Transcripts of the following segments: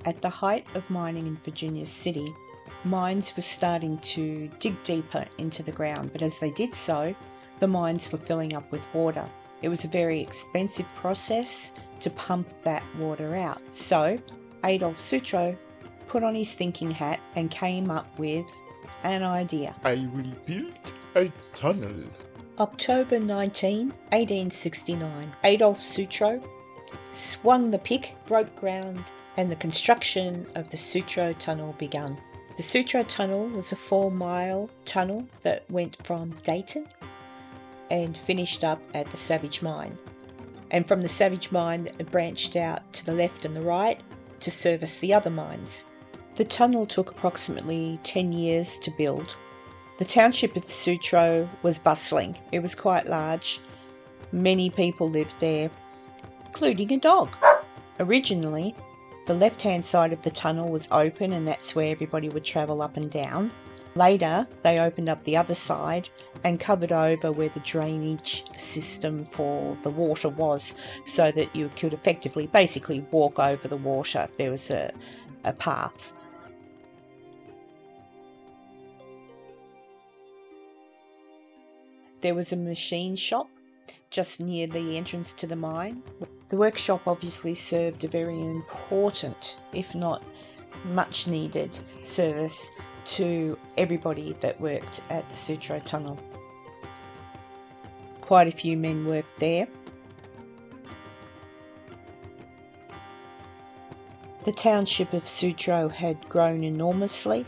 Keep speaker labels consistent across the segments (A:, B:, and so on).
A: At the height of mining in Virginia City, mines were starting to dig deeper into the ground, but as they did so, the mines were filling up with water. It was a very expensive process to pump that water out. So Adolf Sutro put on his thinking hat and came up with an idea.
B: I will build a tunnel.
A: October 19, 1869, Adolf Sutro swung the pick, broke ground, and the construction of the Sutro Tunnel began. The Sutro Tunnel was a 4-mile tunnel that went from Dayton and finished up at the Savage Mine. And from the Savage Mine, it branched out to the left and the right to service the other mines. The tunnel took approximately 10 years to build. The township of Sutro was bustling. It was quite large. Many people lived there, including a dog. Originally, the left-hand side of the tunnel was open, and that's where everybody would travel up and down. Later, they opened up the other side and covered over where the drainage system for the water was, so that you could effectively, basically walk over the water. There was a path. There was a machine shop just near the entrance to the mine. The workshop obviously served a very important, if not much needed, service to everybody that worked at the Sutro Tunnel. Quite a few men worked there. The township of Sutro had grown enormously,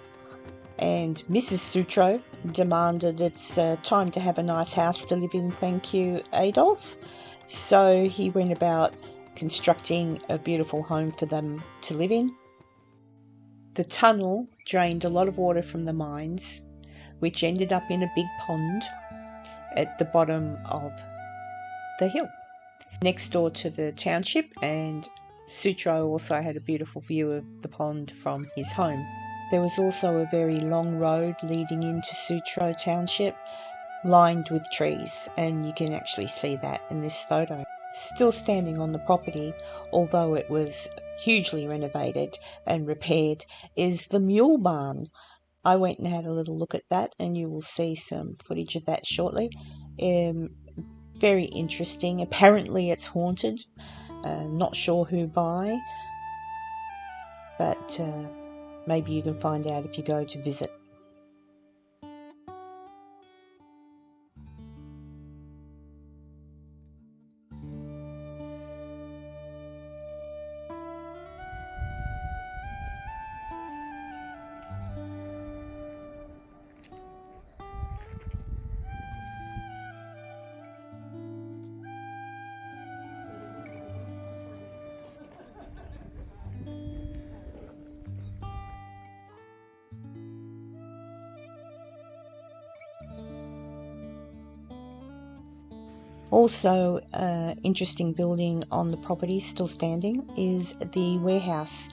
A: and Mrs. Sutro demanded it's time to have a nice house to live in, thank you, Adolf. So he went about constructing a beautiful home for them to live in. The tunnel drained a lot of water from the mines, which ended up in a big pond at the bottom of the hill, next door to the township, and Sutro also had a beautiful view of the pond from his home. There was also a very long road leading into Sutro Township, lined with trees, and you can actually see that in this photo. Still standing on the property, although it was hugely renovated and repaired, is the mule barn. I went and had a little look at that, and you will see some footage of that shortly. Very interesting. Apparently it's haunted. Not sure who by, but maybe you can find out if you go to visit. Also, interesting building on the property still standing is the warehouse.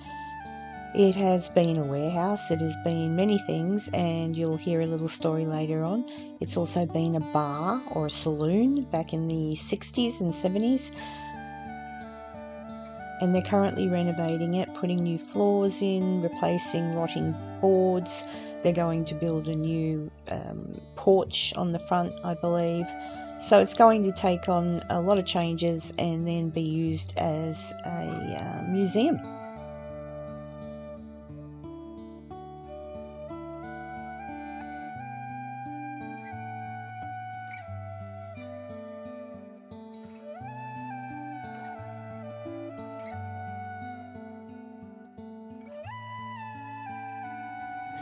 A: It has been a warehouse, it has been many things, and you'll hear a little story later on. It's also been a bar or a saloon back in the 60s and 70s. And they're currently renovating it, putting new floors in, replacing rotting boards. They're going to build a new porch on the front, I believe. So it's going to take on a lot of changes and then be used as a museum.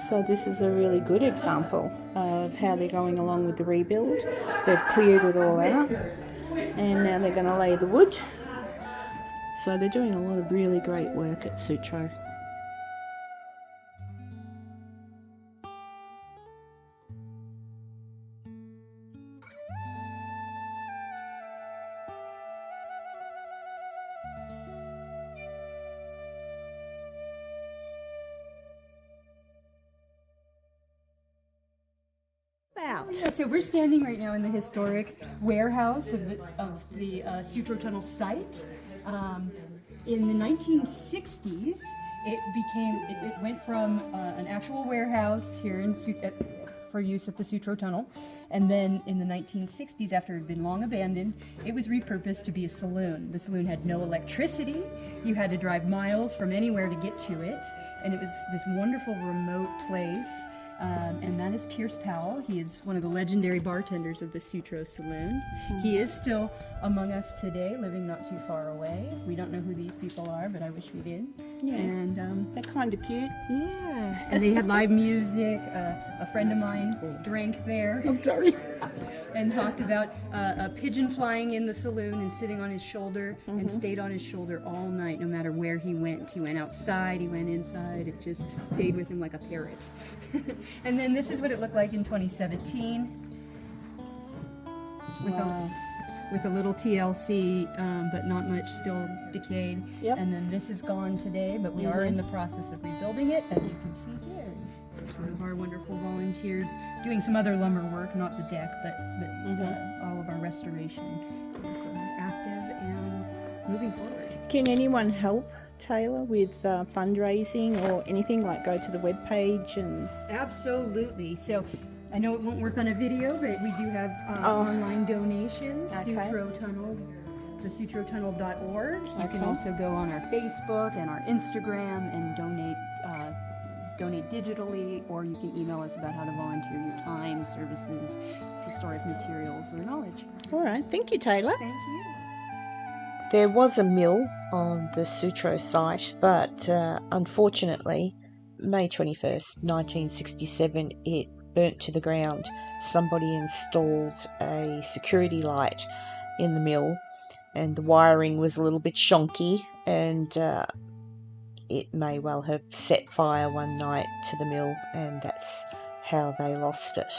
A: So this is a really good example of how they're going along with the rebuild. They've cleared it all out and now they're going to lay the wood. So they're doing a lot of really great work at Sutro.
C: out. So we're standing right now in the historic warehouse of the Sutro Tunnel site. In the 1960s, it went from an actual warehouse here for use at the Sutro Tunnel, and then in the 1960s, after it had been long abandoned, it was repurposed to be a saloon. The saloon had no electricity. You had to drive miles from anywhere to get to it, and it was this wonderful remote place. And that is Pierce Powell. He is one of the legendary bartenders of the Sutro Saloon. He is still among us today, living not too far away. We don't know who these people are, but I wish we did.
A: Yeah.
C: And
A: they're kind of cute.
C: yeah, and they had live music. A friend of mine drank there.
A: I'm sorry.
C: And talked about a pigeon flying in the saloon and sitting on his shoulder, and stayed on his shoulder all night, no matter where he went. He went outside, he went inside, it just stayed with him like a parrot. And then this is what it looked like in 2017 with a little TLC, but not much, still decayed.
A: Yep.
C: And then this is gone today, but we are in the process of rebuilding it, as you can see here. One of our wonderful volunteers doing some other lumber work, not the deck, but all of our restoration is active and moving forward.
A: Can anyone help Taylor with fundraising or anything, like go to the webpage and...
C: Absolutely. So I know it won't work on a video, but we do have online donations.
A: Okay.
C: Sutro Tunnel, the sutrotunnel.org. You can
A: Okay.
C: also go on our Facebook and our Instagram and donate digitally, or you can email us about how to volunteer your time, services, historic materials, or knowledge.
A: All right, thank you, Taylor.
C: Thank you.
A: There was a mill on the Sutro site, but unfortunately, May 21st, 1967, it burnt to the ground. Somebody installed a security light in the mill, and the wiring was a little bit shonky, and it may well have set fire one night to the mill, and that's how they lost it.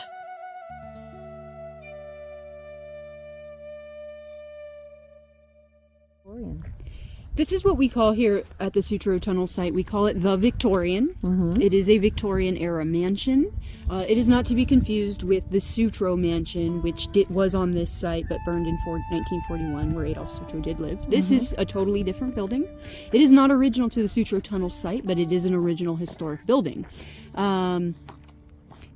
C: This is what we call here at the Sutro Tunnel site, we call it the Victorian. It is a Victorian era mansion. It is not to be confused with the Sutro mansion, which was on this site but burned in 1941, where Adolf Sutro did live. This is a totally different building. It is not original to the Sutro Tunnel site, but it is an original historic building.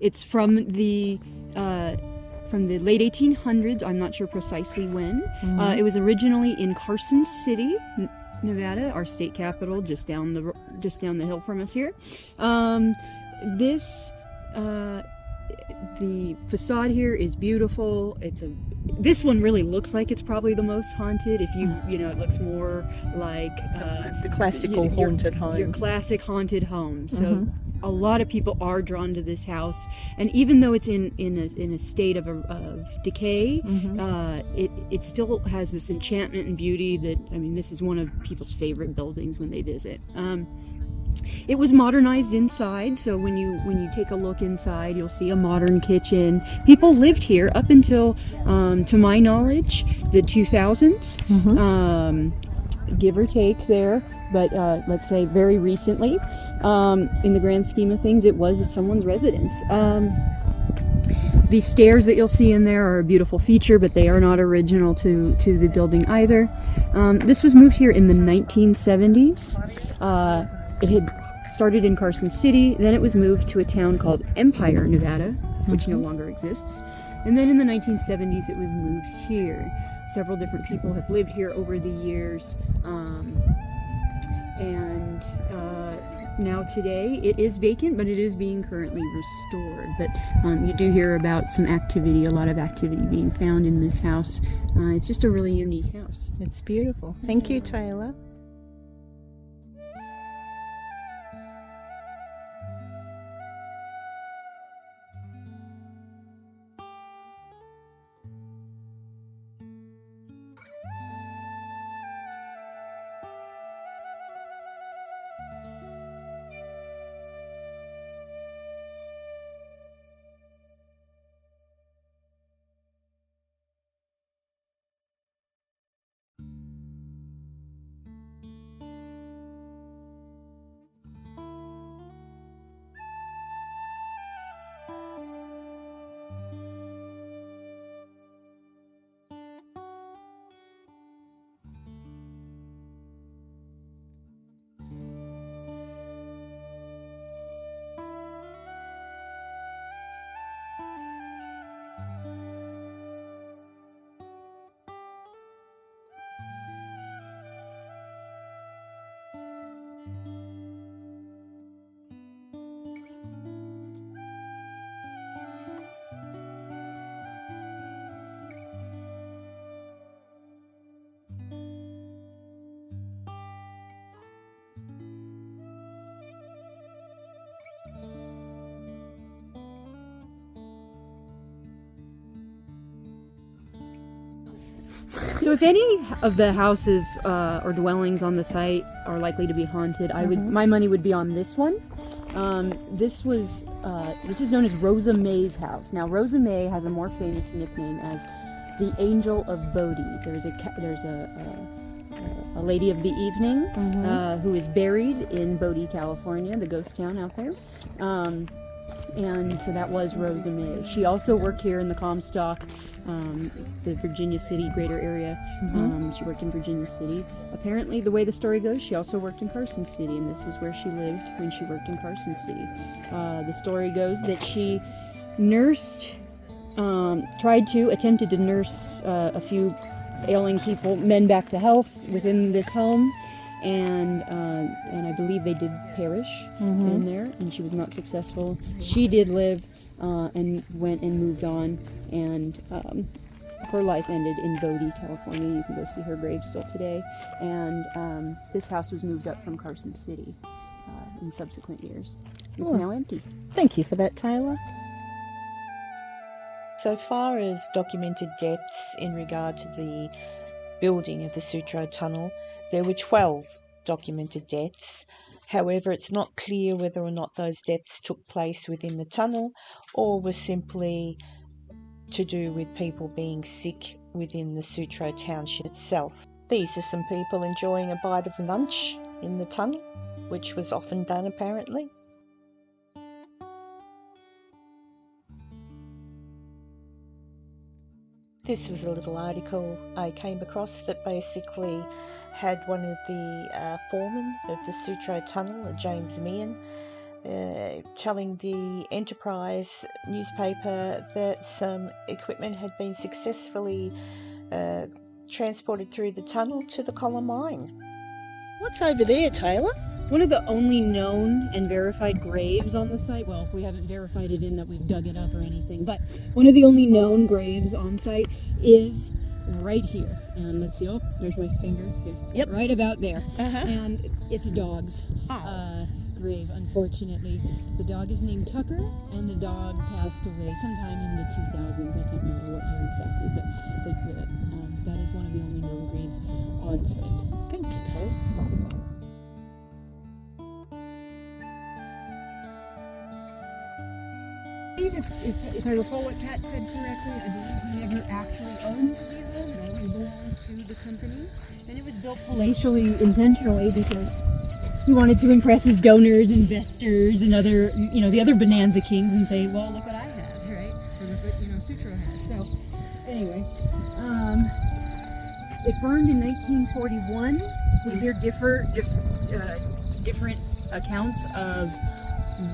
C: It's from the late 1800s. I'm not sure precisely when. It was originally in Carson City, Nevada, our state capital, just down the hill from us here. The facade here is beautiful. This one really looks like it's probably the most haunted. If it looks more like
A: The classical haunted home.
C: Your classic haunted home. So a lot of people are drawn to this house, and even though it's in a state of decay, it still has this enchantment and beauty that, this is one of people's favorite buildings when they visit. It was modernized inside, so when you take a look inside, you'll see a modern kitchen. People lived here up until, to my knowledge, the 2000s, give or take there. But let's say very recently, in the grand scheme of things, it was someone's residence. The stairs that you'll see in there are a beautiful feature, but they are not original to the building either. This was moved here in the 1970s. It had started in Carson City, then it was moved to a town called Empire, Nevada, which no longer exists. And then in the 1970s, it was moved here. Several different people have lived here over the years. And now today it is vacant, but it is being currently restored. But you do hear about some activity, a lot of activity being found in this house. It's just a really unique house.
A: It's beautiful. Thank you, Taylor.
C: So if any of the houses or dwellings on the site are likely to be haunted, my money would be on this one. This is known as Rosa Mae's house. Now Rosa Mae has a more famous nickname as the Angel of Bodhi. There's a lady of the evening who is buried in Bodhi, California, the ghost town out there. And so that was Rosa Mae. She also worked here in the Comstock, the Virginia City greater area. She worked in Virginia City. Apparently, the way the story goes, she also worked in Carson City, and this is where she lived when she worked in Carson City. The story goes that she attempted to nurse a few ailing men back to health within this home. And I believe they did perish in there, and she was not successful. She did live and went and moved on, and her life ended in Bodie, California. You can go see her grave still today. And this house was moved up from Carson City in subsequent years. It's now empty.
A: Thank you for that, Taylor. So far as documented deaths in regard to the building of the Sutro Tunnel, there were 12 documented deaths. However, it's not clear whether or not those deaths took place within the tunnel or were simply to do with people being sick within the Sutro township itself. These are some people enjoying a bite of lunch in the tunnel, which was often done apparently. This was a little article I came across that basically had one of the foremen of the Sutro Tunnel, James Meehan, telling the Enterprise newspaper that some equipment had been successfully transported through the tunnel to the Collar Mine. What's over there, Taylor?
C: One of the only known and verified graves on the site, well, we haven't verified it in that we've dug it up or anything, but one of the only known graves on site is right here. And let's see, there's my finger here. Yep. Right about there. And it's a dog's grave, unfortunately. The dog is named Tucker, and the dog passed away sometime in the 2000s. I can't remember what year exactly, but that is one of the only known graves on site.
A: Thank you, Taylor.
C: If I recall what Pat said correctly, I believe he never actually owned the home. It always belonged to the company. And it was built palatially, intentionally, because he wanted to impress his donors, investors, and other, the other Bonanza Kings and say, well, look what I have, right? Or look what, Sutro has. So, anyway, it burned in 1941. We hear different accounts of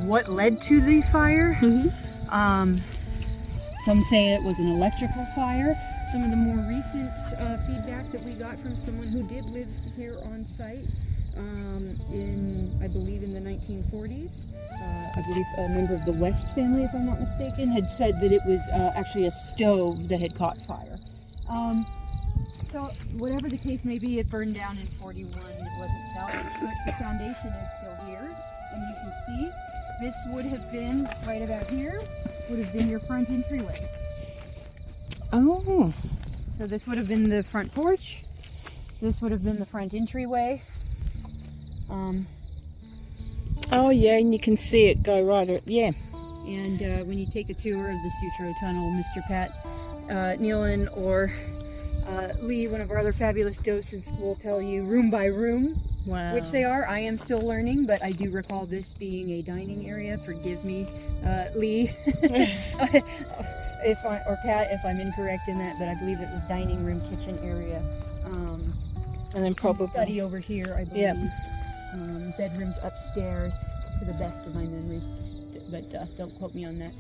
C: what led to the fire. Some say it was an electrical fire. Some of the more recent feedback that we got from someone who did live here on site I believe in the 1940s, I believe a member of the West family, if I'm not mistaken, had said that it was actually a stove that had caught fire. So whatever the case may be, it burned down in 41 and it wasn't salvaged, but the foundation is still here, and you can see this would have been, right about here, would have been your front entryway.
A: Oh.
C: So this would have been the front porch. This would have been the front entryway.
A: Oh yeah, and you can see it go right, yeah.
C: And when you take a tour of the Sutro Tunnel, Mr. Pat Nealon or Lee, one of our other fabulous docents, will tell you room by room.
A: Wow.
C: Which they are. I am still learning, but I do recall this being a dining area. Forgive me, Lee, or Pat, if I'm incorrect in that, but I believe it was dining room, kitchen area.
A: And then probably
C: study over here, I believe.
A: Yep.
C: Bedrooms upstairs, to the best of my memory, but don't quote me on that.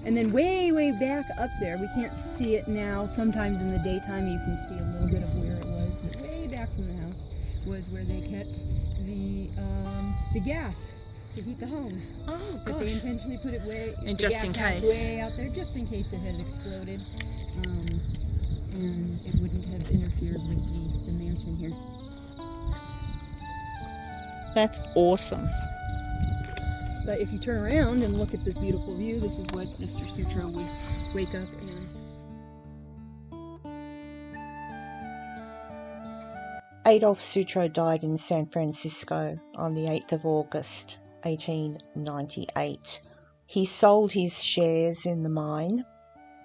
C: And then way back up there, we can't see it now. Sometimes in the daytime you can see a little bit of where it was, but way back from the house was where they kept the gas to heat the home.
A: Oh, gosh.
C: But they intentionally put it
A: just in case.
C: Way out there, just in case it had exploded, and it wouldn't have interfered with the mansion here.
A: That's awesome.
C: But if you turn around and look at this beautiful view, this is what Mr. Sutro would wake up and
A: Adolf Sutro died in San Francisco on the 8th of August, 1898. He sold his shares in the mine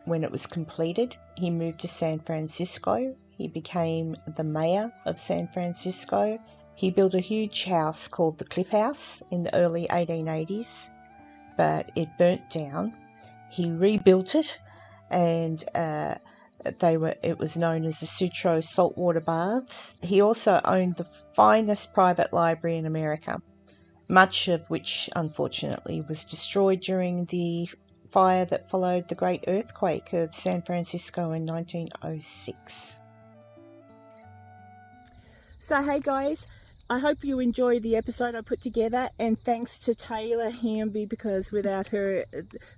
A: when it was completed. He moved to San Francisco. He became the mayor of San Francisco. He built a huge house called the Cliff House in the early 1880s, but it burnt down. He rebuilt it, and it was known as the Sutro Saltwater Baths. He also owned the finest private library in America, much of which unfortunately was destroyed during the fire that followed the great earthquake of San Francisco in 1906. So hey guys, I hope you enjoyed the episode I put together, and thanks to Taylor Hamby, because without her,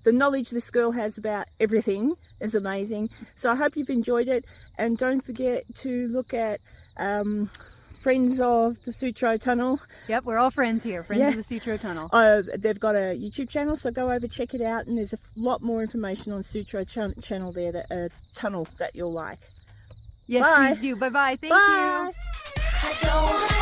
A: the knowledge this girl has about everything is amazing. So I hope you've enjoyed it, and don't forget to look at Friends of the Sutro Tunnel.
C: Yep, we're all friends here, Friends of the Sutro Tunnel.
A: They've got a YouTube channel, so go over, check it out, and there's a lot more information on Sutro channel there, tunnel that you'll like.
C: Yes,
A: Bye.
C: please do. Bye-bye. Thank
A: Bye.
C: you.